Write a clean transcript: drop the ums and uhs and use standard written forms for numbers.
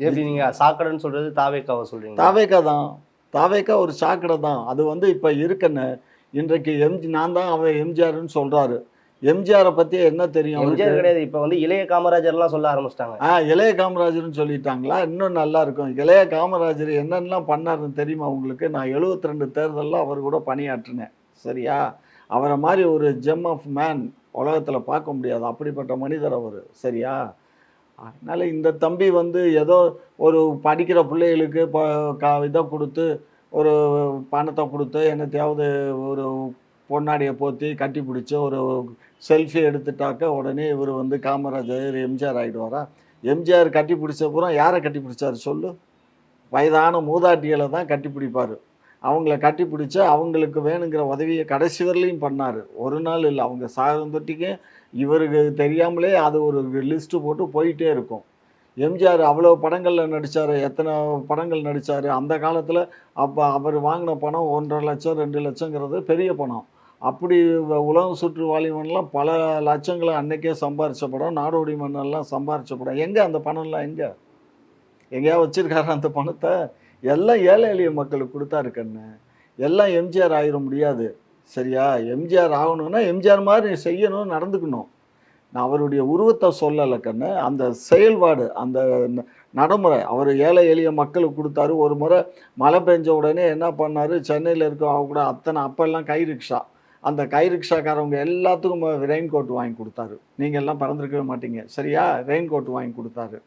எப்படி நீங்க சாக்கடைன்னு சொல்றது தாவேக்காவை சொல்றீங்க? தாவேக்கா தான். தாவேக்கா ஒரு சாக்கடை தான். அது வந்து இப்ப இருக்குன்னு இன்றைக்கு நான் தான் அவன் எம்ஜிஆர்ன்னு சொல்றாரு. எம்ஜிஆர பத்தி என்ன தெரியும் அவருக்கு? எம்ஜிஆர் கிடையாது. இப்ப வந்து இளைய காமராஜர்லாம் சொல்ல ஆரம்பிச்சுட்டாங்க. இளைய காமராஜர்ன்னு சொல்லிட்டாங்களா? இன்னும் நல்லா இருக்கும். இளைய காமராஜர் என்னென்னலாம் பண்ணாருன்னு தெரியுமா உங்களுக்கு? நான் 72 தேர்தல்ல அவர் கூட பணியாற்றினேன். சரியா? அவர மாரி ஒரு ஜெம் ஆஃப் மேன் உலகத்துல பார்க்க முடியாது. அப்படிப்பட்ட மனிதர் அவரு. சரியா? அதனால இந்த தம்பி வந்து ஏதோ ஒரு படிக்கிற பிள்ளைகளுக்கு இத குடுத்து, ஒரு பணத்த குடுத்து, என்னத்தையாவது ஒரு பொன்னாடைய போத்தி கட்டி பிடிச்சு, ஒரு செல்ஃபி எடுத்துட்டாக்க, உடனே இவரு வந்து காமராஜர், எம்ஜிஆர் ஆயிடுவாரா? எம்ஜிஆர் கட்டி பிடிச்ச பூரா யார கட்டி பிடிச்சாரு சொல்லு? வயதான மூதாட்டிகள தான் கட்டி பிடிப்பாரு. அவங்கள கட்டி பிடிச்சு, அவங்களுக்கு வேணுங்கிற உதவிய கடைசி வரலையும் பண்ணாரு. ஒரு நாள் இல்ல. அவங்க சாகுந்தொட்டிக்கும் இவருக்கு தெரியாமலே அது ஒரு லிஸ்ட் போட்டு போயிட்டே இருக்கும். எம்ஜிஆர் அவ்வளோ படங்கள்ல நடிச்சாரு. எத்தன படங்கள் நடிச்சாரு. அந்த காலத்துல அப்ப அவர் வாங்குன பணம் 1,50,000 2,00,000ங்கிறது பெரிய பணம். அப்படி உலகம் சுற்று வாலிபன்லாம் பல லட்சங்கள அன்னைக்கே சம்பாரிச்ச படம். நாடோடி மன்னன்லாம் சம்பாரிச்ச படம். எங்க அந்த பணம்லாம் எங்க? எங்கேயாவது வச்சிருக்காரா அந்த பணத்த? எல்லாம் ஏழை எளிய மக்களுக்கு குடுத்தாரு கண்ணு. எல்லாம் எம்ஜிஆர் ஆயிர முடியாது. சரியா? எம்ஜிஆர் ஆகணும்னா, எம்ஜிஆர் மாரி செய்யணும், நடந்துக்கணும். நான் அவருடைய உருவத்த சொல்லல கண்ணு. அந்த செயல்பாடு, அந்த நடைமுறை. அவரு ஏழை எளிய மக்களுக்கு குடுத்தாரு. ஒரு முறை மழை பெஞ்ச உடனே என்ன பண்ணாரு, சென்னையில இருக்கவங்க கூட அப்பல்லாம் கை ரிக்ஷா. அந்த கை ரிக்ஷாக்காரவங்க எல்லாத்துக்கும் ரெயின் கோட் வாங்கி குடுத்தாரு. நீங்க எல்லாம் பிறந்திருக்கவே மாட்டீங்க. சரியா? ரெயின் கோட் வாங்கி குடுத்தாரு.